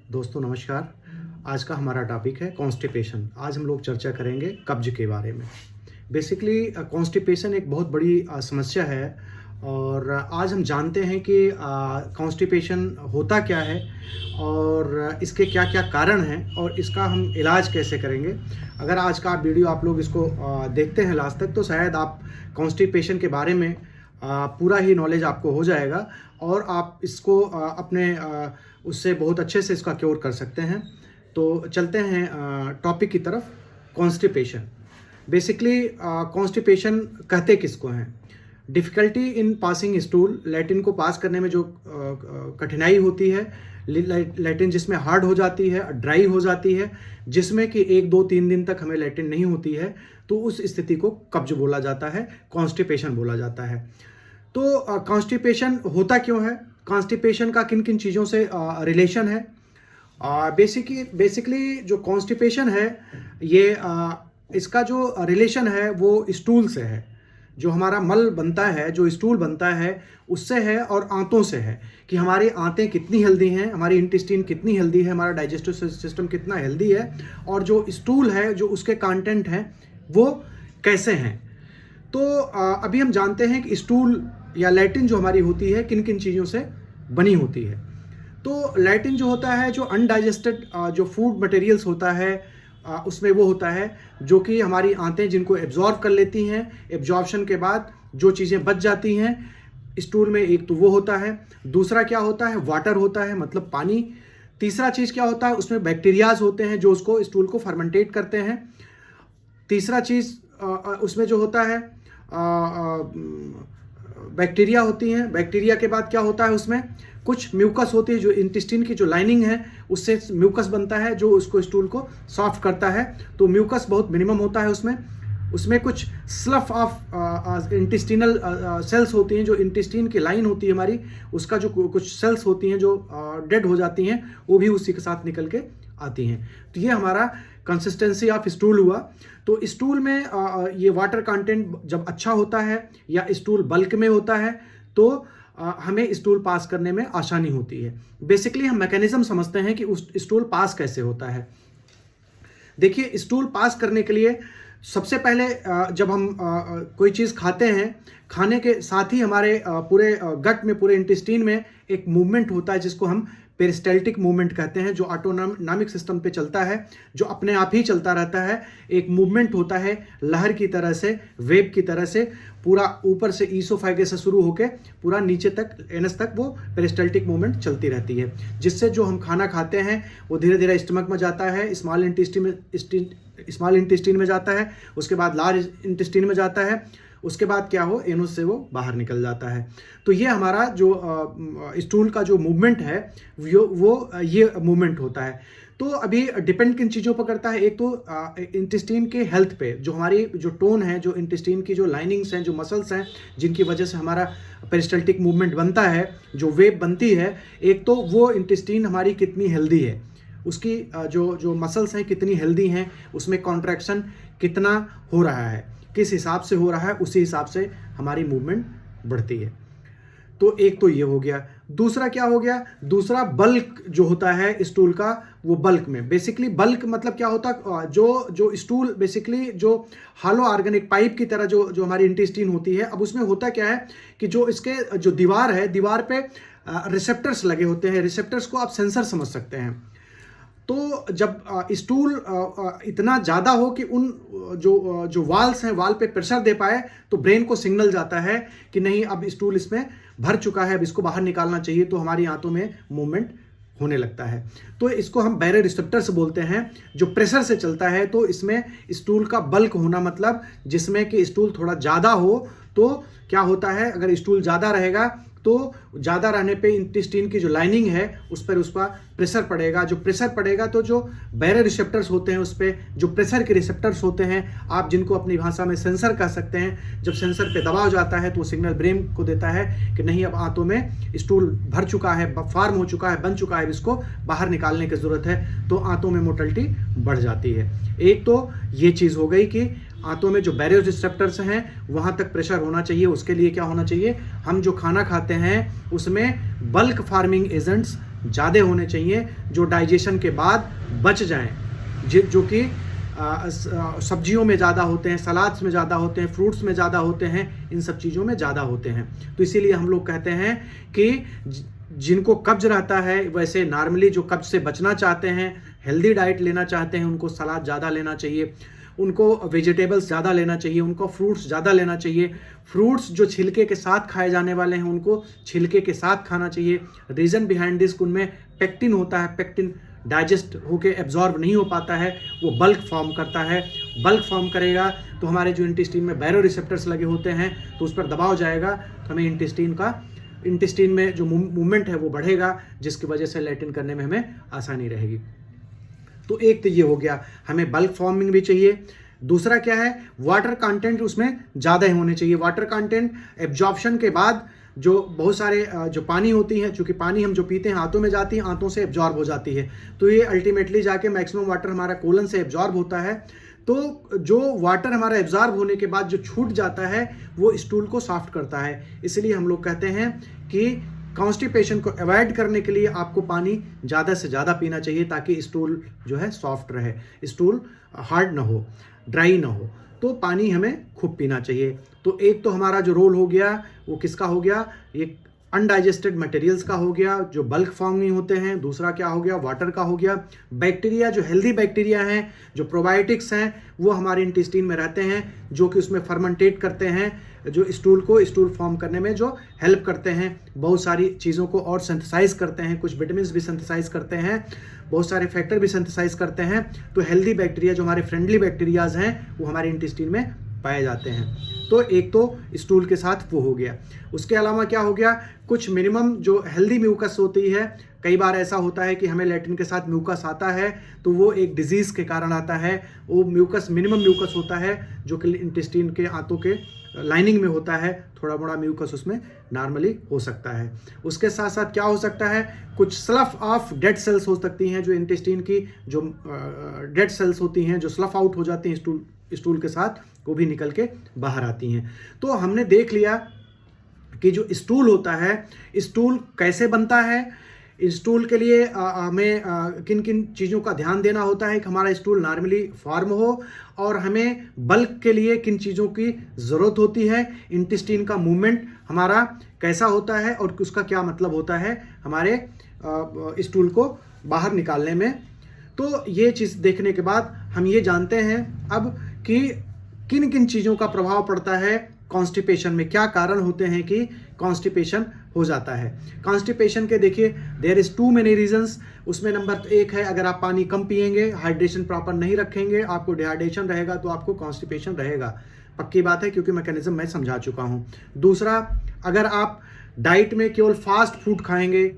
दोस्तों नमस्कार। आज का हमारा टॉपिक है कॉन्स्टिपेशन। आज हम लोग चर्चा करेंगे कब्ज के बारे में। बेसिकली कॉन्स्टिपेशन एक बहुत बड़ी समस्या है और आज हम जानते हैं कि कॉन्स्टिपेशन होता क्या है और इसके क्या क्या कारण हैं और इसका हम इलाज कैसे करेंगे। अगर आज का वीडियो आप लोग इसको देखते हैं लास्ट तक तो शायद आप कॉन्स्टिपेशन के बारे में पूरा ही नॉलेज आपको हो जाएगा और आप इसको अपने उससे बहुत अच्छे से इसका क्योर कर सकते हैं। तो चलते हैं टॉपिक की तरफ। कॉन्स्टिपेशन बेसिकली कॉन्स्टिपेशन कहते किसको हैं? Difficulty in passing stool, Latin को पास करने में जो कठिनाई होती है, लैटिन जिसमें हार्ड हो जाती है, ड्राई हो जाती है, जिसमें कि 1 2 3 दिन तक हमें लैटिन नहीं होती है, तो उस स्थिति को कब्ज बोला जाता है, कॉन्स्टिपेशन बोला जाता है। तो कॉन्स्टिपेशन होता क्यों है? कॉन्स्टिपेशन का किन किन चीज़ों से रिलेशन है? बेसिकली जो कॉन्स्टिपेशन है ये इसका जो रिलेशन है वो स्टूल से है। जो हमारा मल बनता है, जो स्टूल बनता है, उससे है और आंतों से है कि हमारी आंतें कितनी हेल्दी हैं, हमारी इंटेस्टाइन कितनी हेल्दी है, हमारा डाइजेस्टिव सिस्टम कितना हेल्दी है और जो स्टूल है, जो उसके कंटेंट हैं वो कैसे हैं। तो अभी हम जानते हैं कि स्टूल या लैटिन जो हमारी होती है किन किन चीज़ों से बनी होती है। तो लैटिन जो होता है, जो अनडाइजेस्टेड जो फूड मटेरियल्स होता है उसमें वो होता है जो कि हमारी आंतें जिनको एब्जॉर्ब कर लेती हैं। एब्जॉर्प्शन के बाद जो चीज़ें बच जाती हैं स्टूल में, एक तो वो होता है, दूसरा क्या होता है, वाटर होता है मतलब पानी। तीसरा चीज़ क्या होता है, उसमें बैक्टीरियाज होते हैं जो उसको स्टूल को फर्मेंटेट करते हैं। तीसरा चीज़ उसमें जो होता है बैक्टीरिया होती हैं। बैक्टीरिया के बाद क्या होता है, उसमें कुछ म्यूकस होती है, जो इंटेस्टाइन की जो लाइनिंग है उससे म्यूकस बनता है जो उसको स्टूल को सॉफ्ट करता है। तो म्यूकस बहुत मिनिमम होता है उसमें कुछ स्लफ ऑफ इंटेस्टिनल सेल्स होती हैं, जो इंटेस्टाइन की लाइन होती है हमारी, उसका जो कुछ सेल्स होती हैं जो डेड हो जाती हैं, वो भी उसी के साथ निकल के आती हैं। तो ये हमारा कंसिस्टेंसी ऑफ स्टूल हुआ। तो स्टूल में ये वाटर कंटेंट जब अच्छा होता है या स्टूल बल्क में होता है तो हमें स्टूल पास करने में आसानी होती है। बेसिकली हम मैकेनिज्म समझते हैं कि उस स्टूल पास कैसे होता है। देखिए, स्टूल पास करने के लिए सबसे पहले जब हम कोई चीज़ खाते हैं, खाने के साथ ही हमारे पूरे गट में, पूरे इंटेस्टाइन में एक मूवमेंट होता है जिसको हम पेरिस्टाल्टिक मूवमेंट कहते हैं, जो ऑटोनॉमिक सिस्टम पे चलता है, जो अपने आप ही चलता रहता है। एक मूवमेंट होता है लहर की तरह से, वेव की तरह से, पूरा ऊपर से ईसोफेगस से शुरू होकर पूरा नीचे तक, एनस तक वो पेरिस्टाल्टिक मूवमेंट चलती रहती है, जिससे जो हम खाना खाते हैं वो धीरे धीरे स्टमक में जाता है, स्मॉल इंटेस्टाइन में जाता है, उसके बाद लार्ज इंटेस्टाइन में जाता है, उसके बाद क्या हो, एनस से वो बाहर निकल जाता है। तो ये हमारा जो स्टूल का जो मूवमेंट है वो ये मूवमेंट होता है। तो अभी डिपेंड किन चीज़ों पर करता है, एक तो इंटेस्टाइन के हेल्थ पे, जो हमारी जो टोन है, जो इंटेस्टाइन की जो लाइनिंग्स हैं, जो मसल्स हैं जिनकी वजह से हमारा पेरिस्टाल्टिक मूवमेंट बनता है, जो वेव बनती है, एक तो वो इंटेस्टाइन हमारी कितनी हेल्दी है, उसकी जो मसल्स हैं कितनी हेल्दी हैं, उसमें कॉन्ट्रैक्शन कितना हो रहा है, किस हिसाब से हो रहा है, उसी हिसाब से हमारी मूवमेंट बढ़ती है। तो एक तो ये हो गया। दूसरा क्या हो गया, दूसरा बल्क जो होता है स्टूल का, वो बल्क में, बेसिकली बल्क मतलब क्या होता है, जो स्टूल बेसिकली जो हालो ऑर्गेनिक पाइप की तरह जो हमारी इंटेस्टाइन होती है, अब उसमें होता क्या है कि जो इसके जो दीवार है, दीवार पे रिसेप्टर्स लगे होते हैं। रिसेप्टर्स को आप सेंसर समझ सकते हैं। तो जब स्टूल इतना ज़्यादा हो कि उन जो वाल्स हैं, वाल पे प्रेशर दे पाए, तो ब्रेन को सिग्नल जाता है कि नहीं, अब स्टूल इसमें भर चुका है, अब इसको बाहर निकालना चाहिए, तो हमारी आंतों में मूवमेंट होने लगता है। तो इसको हम बैरो रिसेप्टर्स बोलते हैं, जो प्रेशर से चलता है। तो इसमें स्टूल का बल्क होना मतलब जिसमें कि स्टूल थोड़ा ज़्यादा हो, तो क्या होता है, अगर स्टूल ज़्यादा रहेगा तो ज़्यादा रहने पे इंटेस्टाइन की जो लाइनिंग है उस पर प्रेशर पड़ेगा। जो प्रेशर पड़ेगा तो जो बैरो रिसेप्टर्स होते हैं, उस पर जो प्रेशर के रिसेप्टर्स होते हैं, आप जिनको अपनी भाषा में सेंसर कह सकते हैं, जब सेंसर पे दबाव जाता है तो वो सिग्नल ब्रेन को देता है कि नहीं, अब आंतों में स्टूल भर चुका है, फॉर्म हो चुका है, बन चुका है, इसको बाहर निकालने की ज़रूरत है। तो आंतों में मोटिलिटी बढ़ जाती है। एक तो ये चीज़ हो गई कि आंतों में जो बैरियर रिसेप्टर्स हैं वहाँ तक प्रेशर होना चाहिए। उसके लिए क्या होना चाहिए, हम जो खाना खाते हैं उसमें बल्क फार्मिंग एजेंट्स ज़्यादा होने चाहिए जो डाइजेशन के बाद बच जाएं, जो कि सब्जियों में ज़्यादा होते हैं, सलाद्स में ज़्यादा होते हैं, फ्रूट्स में ज़्यादा होते हैं, इन सब चीज़ों में ज़्यादा होते हैं। तो इसीलिए हम लोग कहते हैं कि जिनको कब्ज रहता है, वैसे नॉर्मली जो कब्ज से बचना चाहते हैं, हेल्दी डाइट लेना चाहते हैं, उनको सलाद ज़्यादा लेना चाहिए, उनको वेजिटेबल्स ज़्यादा लेना चाहिए, उनको फ्रूट्स ज़्यादा लेना चाहिए। फ्रूट्स जो छिलके के साथ खाए जाने वाले हैं उनको छिलके के साथ खाना चाहिए। रीज़न बिहाइंड दिस, उनमें पेक्टिन होता है, पेक्टिन डाइजेस्ट होके एब्जॉर्ब नहीं हो पाता है, वो बल्क फॉर्म करता है। बल्क फॉर्म करेगा तो हमारे जो इंटेस्टीन में बैरो रिसेप्टर्स लगे होते हैं तो उस पर दबाव जाएगा, तो हमें इंटेस्टीन में जो मूवमेंट है वो बढ़ेगा, जिसकी वजह से लैटिन करने में हमें आसानी रहेगी। तो एक तो ये हो गया, हमें बल्क फॉर्मिंग भी चाहिए। दूसरा क्या है, वाटर कंटेंट उसमें ज़्यादा होने चाहिए। वाटर कंटेंट एब्जॉर्प्शन के बाद जो बहुत सारे जो पानी होती है, चूँकि पानी हम जो पीते हैं आंतों में जाती है, आंतों से एब्जॉर्ब हो जाती है, तो ये अल्टीमेटली जाके मैक्सिमम वाटर हमारा कोलन से एब्जॉर्ब होता है। तो जो वाटर हमारा एब्जॉर्ब होने के बाद जो छूट जाता है वो स्टूल को सॉफ्ट करता है। इसलिए हम लोग कहते हैं कि कॉन्स्टिपेशन को अवॉइड करने के लिए आपको पानी ज़्यादा से ज़्यादा पीना चाहिए, ताकि स्टूल जो है सॉफ्ट रहे, स्टूल हार्ड ना हो, ड्राई ना हो। तो पानी हमें खूब पीना चाहिए। तो एक तो हमारा जो रोल हो गया वो किसका हो गया, ये अनडाइजेस्टेड मटेरियल्स का हो गया जो बल्क फॉर्म नहीं होते हैं। दूसरा क्या हो गया, वाटर का हो गया। बैक्टीरिया, जो हेल्दी बैक्टीरिया हैं, जो प्रोबायोटिक्स हैं, वो हमारे इंटेस्टीन में रहते हैं, जो कि उसमें फर्मेंटेट करते हैं, जो स्टूल फॉर्म करने में जो हेल्प करते हैं, बहुत सारी चीज़ों को और सिंथेसाइज करते हैं, कुछ विटामिन्स भी सिंथेसाइज करते हैं, बहुत सारे फैक्टर भी सिंथेसाइज करते हैं। तो हेल्दी बैक्टीरिया, जो हमारे फ्रेंडली बैक्टीरियाज हैं, वो हमारे इंटेस्टीन में पाए जाते हैं। तो एक तो स्टूल के साथ वो हो गया। उसके अलावा क्या हो गया, कुछ मिनिमम जो हेल्दी म्यूकस होती है, कई बार ऐसा होता है कि हमें लैटिन के साथ म्यूकस आता है, तो वो एक डिजीज़ के कारण आता है। वो म्यूकस मिनिमम म्यूकस होता है जो कि इंटेस्टीन के आंतों के लाइनिंग में होता है, थोड़ा बड़ा म्यूकस उसमें नॉर्मली हो सकता है। उसके साथ साथ क्या हो सकता है, कुछ स्लफ ऑफ डेड सेल्स हो सकती हैं, जो इंटेस्टीन की जो डेड सेल्स होती हैं, जो स्लफ आउट हो जाती हैं स्टूल के साथ, वो भी निकल के बाहर आती हैं। तो हमने देख लिया कि जो स्टूल होता है, स्टूल कैसे बनता है। स्टूल के लिए हमें किन किन चीज़ों का ध्यान देना होता है कि हमारा स्टूल नॉर्मली फॉर्म हो, और हमें बल्क के लिए किन चीज़ों की ज़रूरत होती है, इंटेस्टीन का मूवमेंट हमारा कैसा होता है और उसका क्या मतलब होता है हमारे स्टूल को बाहर निकालने में। तो ये चीज़ देखने के बाद हम ये जानते हैं अब कि किन किन चीज़ों का प्रभाव पड़ता है कॉन्स्टिपेशन में, क्या कारण होते हैं कि कॉन्स्टिपेशन हो जाता है। कॉन्स्टिपेशन के देखिए there is too many reasons. उसमें नंबर एक है, अगर आप पानी कम पिएंगे, हाइड्रेशन प्रॉपर नहीं रखेंगे, आपको डिहाइड्रेशन रहेगा, तो आपको कॉन्स्टिपेशन रहेगा, पक्की बात है, क्योंकि मैकेनिज्म मैं समझा चुका हूँ। दूसरा, अगर आप डाइट में केवल फास्ट फूड खाएंगे,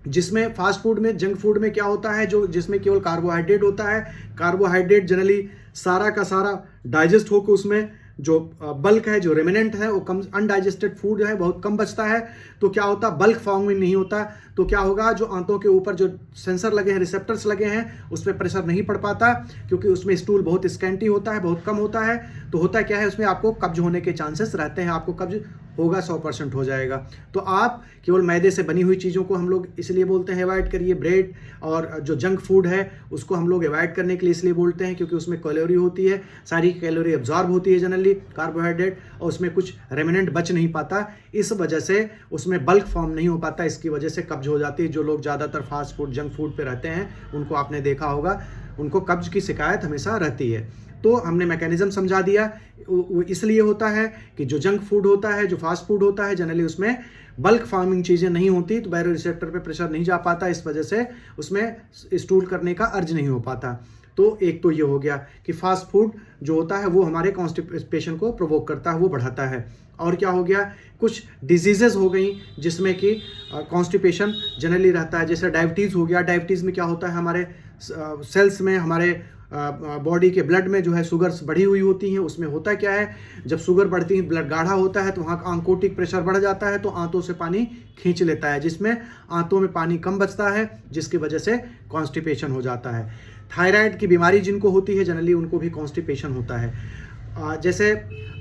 जिसमें फास्ट फूड में, जंक फूड में क्या होता है, जो जिसमें केवल कार्बोहाइड्रेट होता है, कार्बोहाइड्रेट जनरली सारा का सारा डाइजेस्ट होकर उसमें जो बल्क है, जो रेमिनेंट है, वो कम, अनडाइजेस्टेड फूड है बहुत कम बचता है। तो क्या होता, बल्क फॉर्मिंग नहीं होता। तो क्या होगा, जो आंतों के ऊपर जो सेंसर लगे हैं, रिसेप्टर्स लगे हैं, उस पर प्रेशर नहीं पड़ पाता, क्योंकि उसमें स्टूल बहुत स्कैंटी होता है, बहुत कम होता है। तो होता क्या है, उसमें आपको कब्ज होने के चांसेस रहते हैं, आपको कब्ज होगा, 100% हो जाएगा। तो आप केवल मैदे से बनी हुई चीज़ों को हम लोग इसलिए बोलते हैं अवॉइड करिए। ब्रेड और जो जंक फूड है उसको हम लोग अवॉइड करने के लिए इसलिए बोलते हैं क्योंकि उसमें कैलोरी होती है, सारी कैलोरी एब्जॉर्ब होती है जनरली कार्बोहाइड्रेट, और उसमें कुछ रेमिनेंट बच नहीं पाता। इस वजह से उसमें बल्क फॉर्म नहीं हो पाता, इसकी वजह से कब्ज हो जाती है। जो लोग ज़्यादातर फास्ट फूड, जंक फूड पे रहते हैं, उनको आपने देखा होगा, उनको कब्ज की शिकायत हमेशा रहती है। तो हमने मैकेनिज्म समझा दिया। वो इसलिए होता है कि जो जंक फूड होता है, जो फास्ट फूड होता है, जनरली उसमें बल्क फार्मिंग चीज़ें नहीं होती, तो बैरो रिसेप्टर पे प्रेशर नहीं जा पाता, इस वजह से उसमें स्टूल करने का अर्ज नहीं हो पाता। तो एक तो ये हो गया कि फास्ट फूड जो होता है वो हमारे कॉन्स्टिपेशन को प्रोवोक करता है, वो बढ़ाता है। और क्या हो गया, कुछ डिजीजेज हो गई जिसमें कि कॉन्स्टिपेशन जनरली रहता है, जैसे डायबिटीज़ हो गया। डायबिटीज़ में क्या होता है, हमारे सेल्स में, हमारे बॉडी के ब्लड में जो है शुगर्स बढ़ी हुई होती हैं। उसमें होता क्या है, जब शुगर बढ़ती है, ब्लड गाढ़ा होता है, तो वहाँ आंकोटिक प्रेशर बढ़ जाता है, तो आंतों से पानी खींच लेता है, जिसमें आंतों में पानी कम बचता है, जिसकी वजह से कॉन्स्टिपेशन हो जाता है। थायराइड की बीमारी जिनको होती है जनरली, उनको भी कॉन्स्टिपेशन होता है। जैसे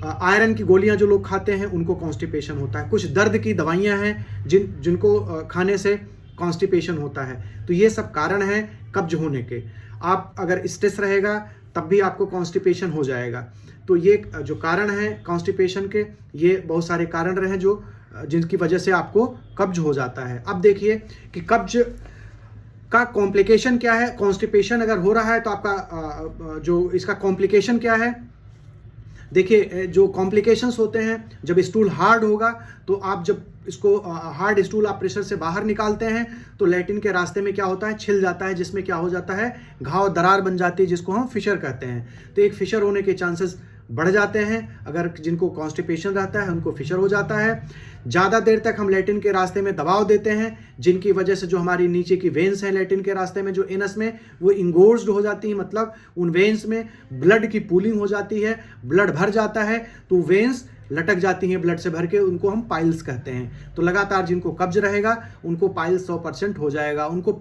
आयरन की गोलियां जो लोग खाते हैं, उनको कॉन्स्टिपेशन होता है। कुछ दर्द की दवाइयां हैं जिनको खाने से कॉन्स्टिपेशन होता है। तो ये सब कारण हैं कब्ज होने के। आप अगर स्ट्रेस रहेगा तब भी आपको कॉन्स्टिपेशन हो जाएगा। तो ये जो कारण हैं कॉन्स्टिपेशन के, ये बहुत सारे कारण रहे जो जिनकी वजह से आपको कब्ज हो जाता है। अब देखिए कि कब्ज का कॉम्प्लिकेशन क्या है। कॉन्स्टिपेशन अगर हो रहा है तो आपका जो इसका कॉम्प्लिकेशन क्या है, देखिए जो कॉम्प्लिकेशंस होते हैं, जब स्टूल हार्ड होगा तो आप जब इसको हार्ड स्टूल आप प्रेशर से बाहर निकालते हैं तो लैट्रिन के रास्ते में क्या होता है, छिल जाता है, जिसमें क्या हो जाता है, घाव, दरार बन जाती है, जिसको हम फिशर कहते हैं। तो एक फिशर होने के चांसेस बढ़ जाते हैं। अगर जिनको कॉन्स्टिपेशन रहता है उनको फिशर हो जाता है। ज़्यादा देर तक हम लैट्रिन के रास्ते में दबाव देते हैं, जिनकी वजह से जो हमारी नीचे की वेन्स हैं लैट्रिन के रास्ते में, जो एनस में, वो इंगोर्स्ड हो जाती हैं। मतलब उन वेन्स में ब्लड की पूलिंग हो जाती है, ब्लड भर जाता है, तो वेन्स लटक जाती हैं ब्लड से भर के, उनको हम पाइल्स कहते हैं। तो लगातार जिनको कब्ज रहेगा उनको पाइल्स 100% हो जाएगा, उनको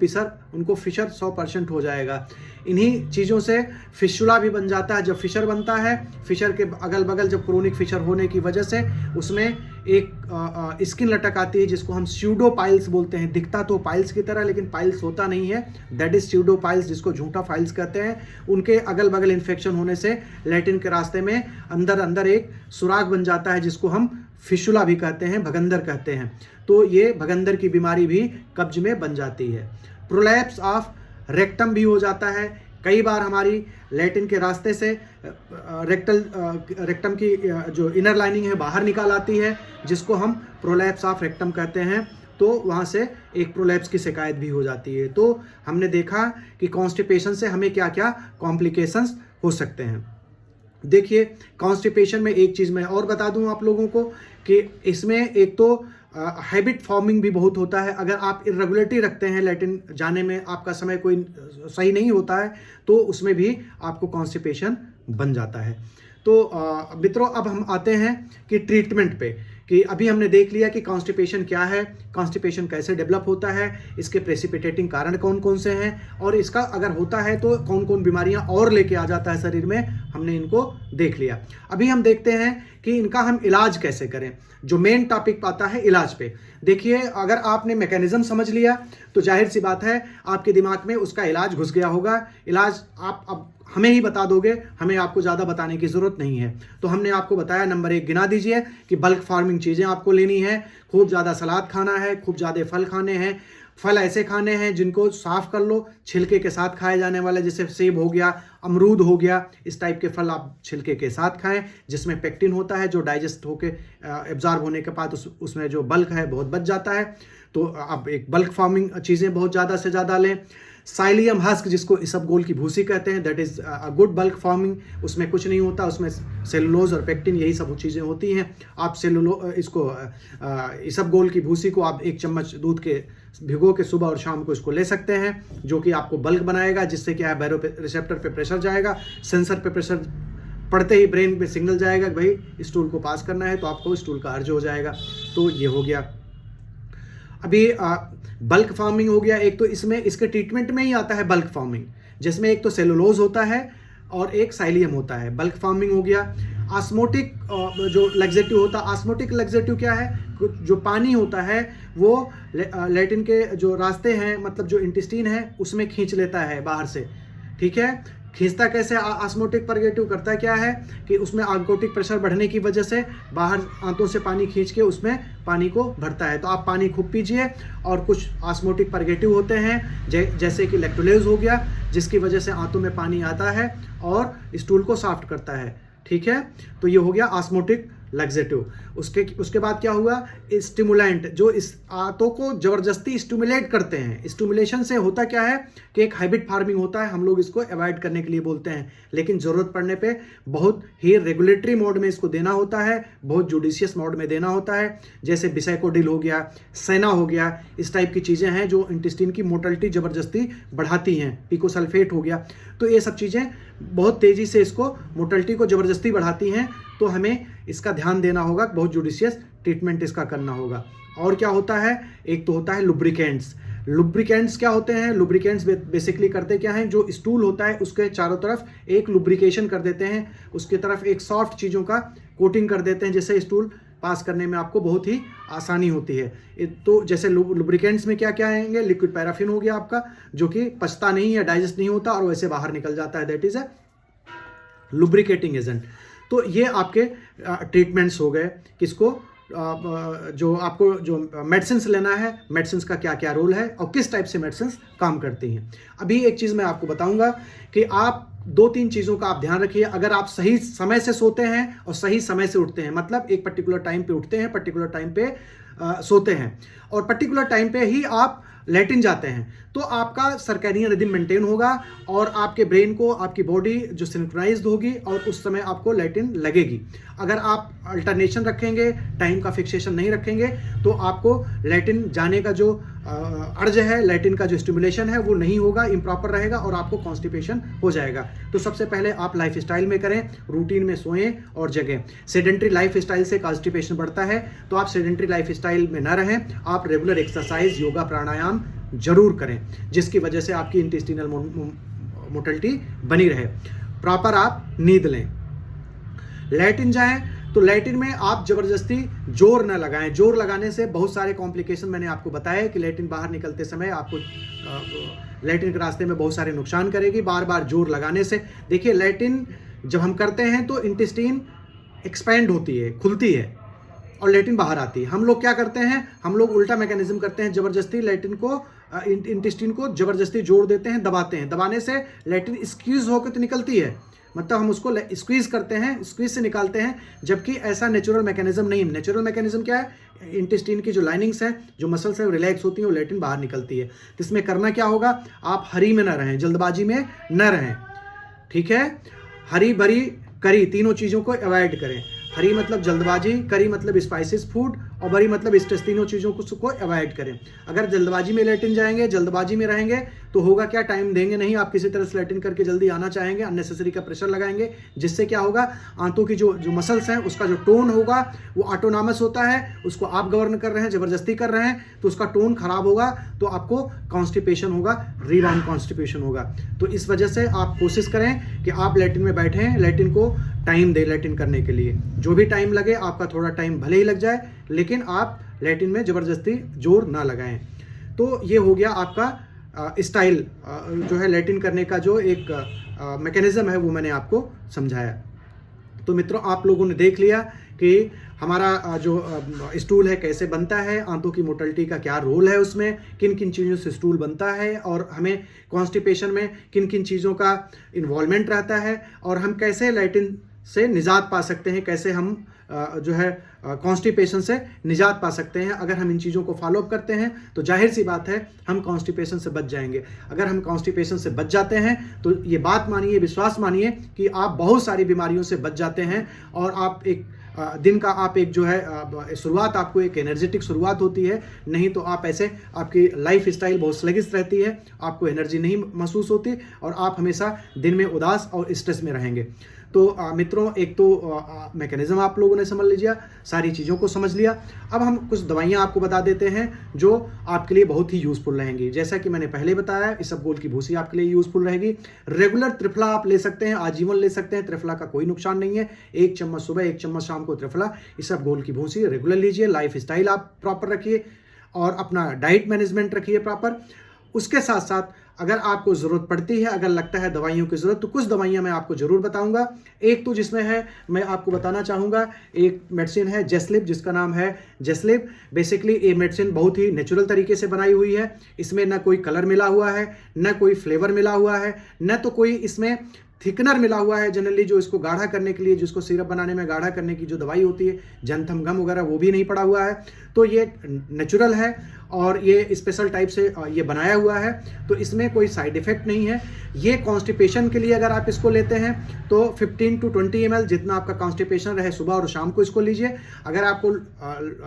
फिशर 100% हो जाएगा। इन्हीं चीज़ों से फिशुला भी बन जाता है। जब फिशर बनता है, फिशर के अगल बगल जब क्रोनिक फिशर होने की वजह से उसमें एक स्किन लटक आती है, जिसको हम स्यूडो पाइल्स बोलते हैं। दिखता तो पाइल्स की तरह लेकिन पाइल्स होता नहीं है, दैट इज स्यूडो पाइल्स, जिसको झूठा पाइल्स कहते हैं। उनके अगल बगल इन्फेक्शन होने से लैट्रिन के रास्ते में अंदर अंदर एक सुराग बन जाता है, जिसको हम फिशुला भी कहते हैं, भगंदर कहते हैं। तो ये भगंदर की बीमारी भी कब्ज में बन जाती है। प्रोलैप्स ऑफ रेक्टम भी हो जाता है। कई बार हमारी लैट्रिन के रास्ते से रेक्टम की जो इनर लाइनिंग है बाहर निकाल आती है, जिसको हम प्रोलैप्स ऑफ रेक्टम कहते हैं। तो वहाँ से एक प्रोलैप्स की शिकायत भी हो जाती है। तो हमने देखा कि कॉन्स्टिपेशन से हमें क्या क्या कॉम्प्लिकेशंस हो सकते हैं। देखिए कॉन्स्टिपेशन में एक चीज़ मैं और बता दूं आप लोगों को कि इसमें एक तो हैबिट फॉर्मिंग भी बहुत होता है। अगर आप इरेगुलरिटी रखते हैं लैट्रिन जाने में, आपका समय कोई सही नहीं होता है, तो उसमें भी आपको कॉन्स्टिपेशन बन जाता है। तो मित्रों अब हम आते हैं कि ट्रीटमेंट पे, कि अभी हमने देख लिया कि कॉन्स्टिपेशन क्या है, कॉन्स्टिपेशन कैसे डेवलप होता है, इसके प्रेसिपिटेटिंग कारण कौन कौन से हैं, और इसका अगर होता है तो कौन कौन बीमारियां और लेके आ जाता है शरीर में, हमने इनको देख लिया। अभी हम देखते हैं कि इनका हम इलाज कैसे करें। जो मेन टॉपिक आता है इलाज पे। देखिए अगर आपने मैकेनिज्म समझ लिया तो जाहिर सी बात है आपके दिमाग में उसका इलाज घुस गया होगा। इलाज आप अब हमें ही बता दोगे, हमें आपको ज़्यादा बताने की ज़रूरत नहीं है। तो हमने आपको बताया, नंबर 1 गिना दीजिए कि बल्क फार्मिंग चीज़ें आपको लेनी है, खूब ज़्यादा सलाद खाना है, खूब ज़्यादा फल खाने हैं। फल ऐसे खाने हैं जिनको साफ़ कर लो, छिलके के साथ खाए जाने वाले, जैसे सेब हो गया, अमरूद हो गया, इस टाइप के फल आप छिलके के साथ खाएं, जिसमें पेक्टिन होता है जो डाइजेस्ट होके एब्जॉर्ब होने के बाद उसमें जो बल्क है बहुत बच जाता है। तो आप एक बल्क फार्मिंग चीज़ें बहुत ज़्यादा से ज़्यादा लें। साइलियम हस्क, जिसको इसबगोल की भूसी कहते हैं, that is a good bulk farming. उसमें कुछ नहीं होता, उसमें सेलुलोज और पेक्टिन यही सब चीज़ें होती हैं। आप इसबगोल की भूसी को आप 1 चम्मच दूध के भिगो के सुबह और शाम को इसको ले सकते हैं, जो कि आपको बल्क बनाएगा, जिससे क्या है बैरो रिसेप्टर पे प्रेशर जाएगा, सेंसर पे प्रेशर पड़ते ही ब्रेन पे सिग्नल जाएगा कि भाई स्टूल को पास करना है, तो आपको स्टूल का अर्ज हो जाएगा। तो ये हो गया। अभी बल्क फार्मिंग हो गया एक, तो इसमें इसके ट्रीटमेंट में ही आता है बल्क फार्मिंग, जिसमें एक तो सेलुलोज होता है और एक साइलियम होता है। बल्क फार्मिंग हो गया। ऑस्मोटिक जो लैक्सेटिव होता है, ऑस्मोटिक लैक्सेटिव क्या है, जो पानी होता है वो लैट्रिन के जो रास्ते हैं, मतलब जो इंटेस्टाइन है, उसमें खींच लेता है बाहर से। ठीक है, खींचता कैसे, ऑस्मोटिक परगेटिव करता क्या है कि उसमें ऑस्मोटिक प्रेशर बढ़ने की वजह से बाहर आंतों से पानी खींच के उसमें पानी को भरता है। तो आप पानी खूब पीजिए। और कुछ ऑस्मोटिक परगेटिव होते हैं जैसे कि इलेक्ट्रोलाइज हो गया, जिसकी वजह से आंतों में पानी आता है और स्टूल को सॉफ्ट करता है। ठीक है, तो ये हो गया ऑस्मोटिक लैक्सेटिव। उसके बाद क्या हुआ, स्टिमुलेंट, जो इस आंतों को जबरदस्ती स्टिमुलेट करते हैं। स्टिमुलेशन से होता क्या है कि एक हैबिट फार्मिंग होता है, हम लोग इसको अवॉइड करने के लिए बोलते हैं, लेकिन ज़रूरत पड़ने पे बहुत ही रेगुलेटरी मोड में इसको देना होता है, बहुत जुडिशियस मोड में देना होता है। जैसे बिसाइकोडिल हो गया, सेना हो गया, इस टाइप की चीज़ें हैं जो इंटेस्टाइन की मोटिलिटी ज़बरदस्ती बढ़ाती हैं। पिकोसल्फेट हो गया, तो ये सब चीज़ें बहुत तेज़ी से इसको मोटिलिटी को ज़बरदस्ती बढ़ाती हैं। तो हमें इसका ध्यान देना होगा, बहुत जुडिशियस ट्रीटमेंट इसका करना होगा। और क्या होता है, एक तो होता है लुब्रिकेंट्स। लुब्रिकेंट्स क्या होते हैं, लुब्रिकेंट्स बेसिकली करते क्या हैं, जो स्टूल होता है उसके चारों तरफ एक लुब्रिकेशन कर देते हैं, उसकी तरफ एक सॉफ्ट चीज़ों का कोटिंग कर देते हैं, जिससे स्टूल पास करने में आपको बहुत ही आसानी होती है। तो जैसे लुब्रिकेंट्स में क्या क्या आएंगे, लिक्विड पैराफिन हो गया आपका, जो कि पचता नहीं है, डाइजेस्ट नहीं होता और वैसे बाहर निकल जाता है, that is a lubricating agent. तो ये आपके ट्रीटमेंट्स हो गए। किसको, जो आपको जो मेडिसिन लेना है, मेडिसिन का क्या क्या रोल है और किस टाइप से मेडिसिन काम करती हैं। अभी एक चीज़ मैं आपको बताऊंगा कि आप 2-3 चीज़ों का आप ध्यान रखिए। अगर आप सही समय से सोते हैं और सही समय से उठते हैं, मतलब एक पर्टिकुलर टाइम पे उठते हैं, पर्टिकुलर टाइम पे सोते हैं और पर्टिकुलर टाइम पे ही आप लैट्रिन जाते हैं, तो आपका सर्कैडियन रिदम मेंटेन होगा और आपके ब्रेन को, आपकी बॉडी जो सिंक्रोनाइज्ड होगी और उस समय आपको लैट्रिन लगेगी। अगर आप अल्टरनेशन रखेंगे, टाइम का फिक्सेशन नहीं रखेंगे, तो आपको लैट्रिन जाने का जो अर्ज है, लैट्रिन का जो स्टिमुलेशन है वो नहीं होगा, इम्प्रॉपर रहेगा और आपको कॉन्स्टिपेशन हो जाएगा। तो सबसे पहले आप लाइफ स्टाइल में करें, रूटीन में सोएं और जगें। सेडेंट्री लाइफ स्टाइल से कॉन्स्टिपेशन बढ़ता है, तो आप सेडेंट्री लाइफ स्टाइल में ना रहें, आप रेगुलर एक्सरसाइज, योगा, प्राणायाम जरूर करें, जिसकी वजह से आपकी इंटेस्टिनल मोटिलिटी बनी रहे। प्रॉपर आप नींद लें। लैट्रिन जाएं तो लैट्रिन में आप जबरदस्ती जोर न लगाएं। जोर लगाने से बहुत सारे कॉम्प्लिकेशन मैंने आपको बताया कि लैट्रिन बाहर निकलते समय आपको लैट्रिन के रास्ते में बहुत सारे नुकसान करेगी बार बार जोर लगाने से। देखिए, लैट्रिन जब हम करते हैं तो इंटेस्टाइन एक्सपैंड होती है, खुलती है और लैट्रिन बाहर आती है। हम लोग क्या करते हैं, हम लोग उल्टा मैकेनिज्म करते हैं, जबरदस्ती लैट्रिन को, इंटेस्टाइन को जबरदस्ती जोड़ देते हैं, दबाते हैं। दबाने से लैट्रिन स्क्वीज होकर तो निकलती है, मतलब हम उसको स्क्वीज करते हैं, स्क्वीज से निकालते हैं, जबकि ऐसा नेचुरल मैकेनिज्म नहीं है। नेचुरल मैकेनिज्म क्या है, इंटेस्टाइन की जो लाइनिंग्स है, जो मसल्स है, वो रिलैक्स होती है और लैट्रिन बाहर निकलती है। तो इसमें करना क्या होगा, आप हरी में न रहें, जल्दबाजी में न रहें, ठीक है। हरी भरी करी, तीनों चीज़ों को अवॉइड करें। हरी मतलब जल्दबाजी, करी मतलब स्पाइसेस फूड और भरी मतलब स्ट्रेस, तीनों चीज़ों को अवॉइड करें। अगर जल्दबाजी में लैट्रिन जाएंगे, जल्दबाजी में रहेंगे, तो होगा क्या, टाइम देंगे नहीं, आप किसी तरह से लैट्रिन करके जल्दी आना चाहेंगे, अननेसेसरी का प्रेशर लगाएंगे, जिससे क्या होगा, आंतों की जो मसल्स हैं उसका जो टोन होगा वो ऑटोनॉमस होता है, उसको आप गवर्न कर रहे हैं, जबरदस्ती कर रहे हैं, तो उसका टोन खराब होगा, तो आपको कॉन्स्टिपेशन होगा, रीबाउंड कॉन्स्टिपेशन होगा। तो इस वजह से आप कोशिश करें कि आप लैट्रिन में बैठें, लैट्रिन को टाइम दें लैट्रिन करने के लिए। जो भी टाइम लगे, आपका थोड़ा टाइम भले ही लग जाए, लेकिन आप लैट्रिन में ज़बरदस्ती जोर ना लगाएं। तो ये हो गया आपका स्टाइल, जो है लैट्रिन करने का जो एक मैकेनिज़्म है, वो मैंने आपको समझाया। तो मित्रों, आप लोगों ने देख लिया कि हमारा जो स्टूल है कैसे बनता है, आंतों की मोटिलिटी का क्या रोल है, उसमें किन किन चीज़ों से स्टूल बनता है और हमें कॉन्स्टिपेशन में किन किन चीज़ों का इन्वॉल्वमेंट रहता है और हम कैसे लैट्रिन से निजात पा सकते हैं, कैसे हम जो है कॉन्स्टिपेशन से निजात पा सकते हैं। अगर हम इन चीज़ों को फॉलो अप करते हैं तो जाहिर सी बात है हम कॉन्स्टिपेशन से बच जाएंगे। अगर हम कॉन्स्टिपेशन से बच जाते हैं तो ये बात मानिए, विश्वास मानिए कि आप बहुत सारी बीमारियों से बच जाते हैं और आप एक दिन का आप एक जो है शुरुआत, आपको एक एनर्जेटिक शुरुआत होती है। नहीं तो आप ऐसे, आपकी लाइफ स्टाइल बहुत स्लगिश रहती है, आपको एनर्जी नहीं महसूस होती और आप हमेशा दिन में उदास और स्ट्रेस में रहेंगे। तो मित्रों, एक तो मैकेनिज्म आप लोगों ने समझ लीजिए, सारी चीज़ों को समझ लिया। अब हम कुछ दवाइयाँ आपको बता देते हैं जो आपके लिए बहुत ही यूज़फुल रहेंगी। जैसा कि मैंने पहले बताया, इसबगोल की भूसी आपके लिए यूज़फुल रहेगी। रेगुलर त्रिफला आप ले सकते हैं, आजीवन ले सकते हैं, त्रिफला का कोई नुकसान नहीं है। 1 चम्मच सुबह, 1 चम्मच शाम को त्रिफला, इसबगोल की भूसी रेगुलर लीजिए। लाइफ स्टाइल आप प्रॉपर रखिए और अपना डाइट मैनेजमेंट रखिए प्रॉपर। उसके साथ साथ अगर आपको ज़रूरत पड़ती है, अगर लगता है दवाइयों की ज़रूरत, तो कुछ दवाइयाँ मैं आपको ज़रूर बताऊंगा। एक तो जिसमें है, मैं आपको बताना चाहूँगा, एक मेडिसिन है जेस्लिप, जिसका नाम है जेस्लिप। बेसिकली ये मेडिसिन बहुत ही नेचुरल तरीके से बनाई हुई है। इसमें न कोई कलर मिला हुआ है, न कोई फ्लेवर मिला हुआ है, न तो कोई इसमें थिकनर मिला हुआ है। जनरली जो इसको गाढ़ा करने के लिए, जिसको सिरप बनाने में गाढ़ा करने की जो दवाई होती है, जंथम गम वगैरह, वो भी नहीं पड़ा हुआ है। तो ये नेचुरल है और ये स्पेशल टाइप से ये बनाया हुआ है, तो इसमें कोई साइड इफेक्ट नहीं है। ये कॉन्स्टिपेशन के लिए अगर आप इसको लेते हैं तो 15 to 20 ml, जितना आपका कॉन्स्टिपेशन रहे, सुबह और शाम को इसको लीजिए। अगर आपको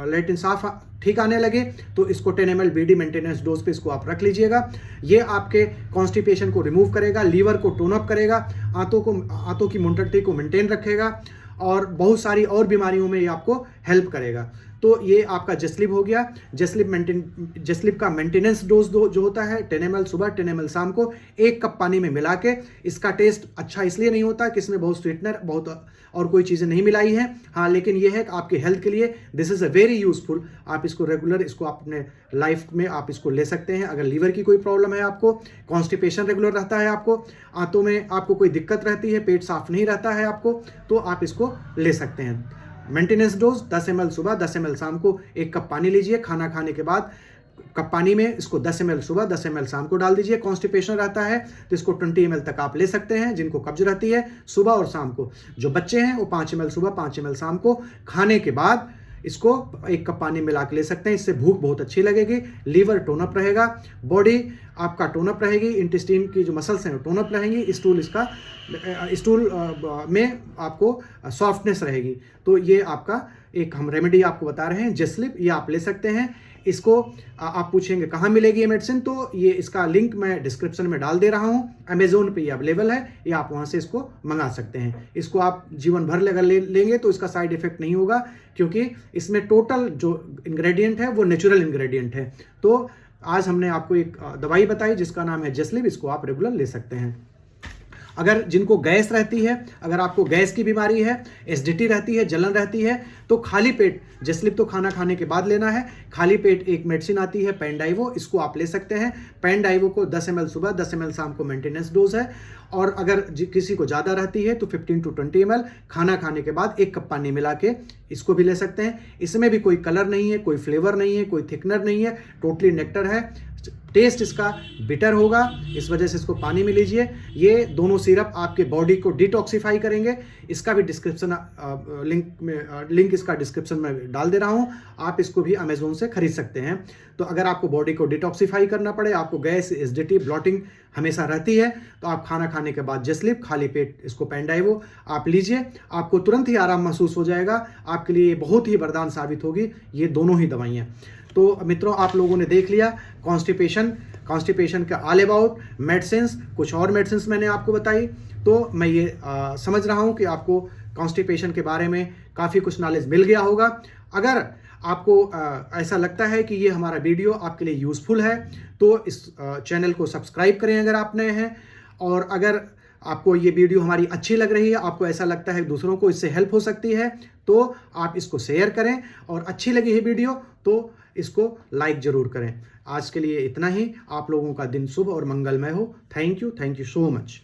लैट्रिन साफ ठीक आने लगे तो इसको 10 ml BD मेंटेनेंस डोज पे इसको आप रख लीजिएगा। ये आपके कॉन्स्टिपेशन को रिमूव करेगा, लीवर को टोन अप करेगा, आंतों की मोटिलिटी को मेंटेन रखेगा और बहुत सारी और बीमारियों में ये आपको हेल्प करेगा। तो ये आपका जस्लिब हो गया। जस्लिब का मेंटेनेंस डोज जो होता है 10 ml सुबह 10 ml शाम को 1 कप पानी में मिला के। इसका टेस्ट अच्छा इसलिए नहीं होता कि इसमें बहुत स्वीटनर बहुत और कोई चीज़ें नहीं मिलाई है, हाँ, लेकिन ये है कि आपके हेल्थ के लिए this is a very useful. आप इसको रेगुलर इसको अपने लाइफ में आप इसको ले सकते हैं। अगर लीवर की कोई प्रॉब्लम है, आपको कॉन्स्टिपेशन रेगुलर रहता है, आपको आंतों में आपको कोई दिक्कत रहती है, पेट साफ नहीं रहता है आपको, तो आप इसको ले सकते हैं। मेंटेनेंस डोज 10 ml सुबह 10 ml शाम को 1 कप पानी लीजिए। खाना खाने के बाद कप पानी में इसको 10 ml सुबह 10 ml शाम को डाल दीजिए। कॉन्स्टिपेशन रहता है तो इसको 20 ml तक आप ले सकते हैं, जिनको कब्ज रहती है, सुबह और शाम को। जो बच्चे हैं वो 5 ml सुबह 5 ml शाम को खाने के बाद इसको 1 कप पानी मिला के ले सकते हैं। इससे भूख बहुत अच्छी लगेगी, लीवर टोनअप रहेगा, बॉडी आपका टोनअप रहेगी, इंटेस्टाइन की जो मसल्स हैं वो टोनअप रहेंगी, स्टूल में आपको सॉफ्टनेस रहेगी। तो ये आपका एक हम रेमेडी आपको बता रहे हैं जस्लिब, ये आप ले सकते हैं। इसको आप पूछेंगे कहाँ मिलेगी ये मेडिसिन, तो ये इसका लिंक मैं डिस्क्रिप्शन में डाल दे रहा हूँ। अमेजोन पे ये अवेलेबल है, या आप वहाँ से इसको मंगा सकते हैं। इसको आप जीवन भर अगर लेंगे तो इसका साइड इफेक्ट नहीं होगा, क्योंकि इसमें टोटल जो इंग्रेडिएंट है वो नेचुरल इंग्रेडिएंट है। तो आज हमने आपको एक दवाई बताई जिसका नाम है जस्लिब, इसको आप रेगुलर ले सकते हैं। अगर जिनको गैस रहती है, अगर आपको गैस की बीमारी है, एसिडिटी रहती है, जलन रहती है, तो खाली पेट जस्लिब तो खाना खाने के बाद लेना है। खाली पेट एक मेडिसिन आती है पेनडाइवो, इसको आप ले सकते हैं। पेनडाइवो को 10 ml सुबह 10 ml शाम को मेंटेनेंस डोज है। और अगर किसी को ज़्यादा रहती है तो 15 to 20 ml खाना खाने के बाद 1 कप पानी मिला के इसको भी ले सकते हैं। इसमें भी कोई कलर नहीं है, कोई फ्लेवर नहीं है, कोई थिकनर नहीं है, टोटली नेक्टर है। टेस्ट इसका बिटर होगा, इस वजह से इसको पानी में लीजिए। ये दोनों सिरप आपके बॉडी को डिटॉक्सिफाई करेंगे। इसका भी डिस्क्रिप्शन लिंक इसका डिस्क्रिप्शन में डाल दे रहा हूँ, आप इसको भी अमेजोन से खरीद सकते हैं। तो अगर आपको बॉडी को डिटॉक्सिफाई करना पड़े, आपको गैस, एसिडिटी, ब्लॉटिंग हमेशा रहती है, तो आप खाना खाने के बाद जस्लिब, खाली पेट इसको पेनडाइवो आप लीजिए, आपको तुरंत ही आराम महसूस हो जाएगा। आपके लिए बहुत ही वरदान साबित होगी ये दोनों ही दवाइयाँ। तो मित्रों, आप लोगों ने देख लिया कॉन्स्टिपेशन का ऑल अबाउट मेडिसिन्स, कुछ और मेडिसिन्स मैंने आपको बताई। तो मैं ये समझ रहा हूँ कि आपको कॉन्स्टिपेशन के बारे में काफ़ी कुछ नॉलेज मिल गया होगा। अगर आपको ऐसा लगता है कि ये हमारा वीडियो आपके लिए यूज़फुल है, तो इस चैनल को सब्सक्राइब करें अगर आप नए हैं। और अगर आपको ये वीडियो हमारी अच्छी लग रही है, आपको ऐसा लगता है दूसरों को इससे हेल्प हो सकती है, तो आप इसको शेयर करें। और अच्छी लगी है वीडियो तो इसको लाइक ज़रूर करें। आज के लिए इतना ही। आप लोगों का दिन शुभ और मंगलमय हो। Thank you so much.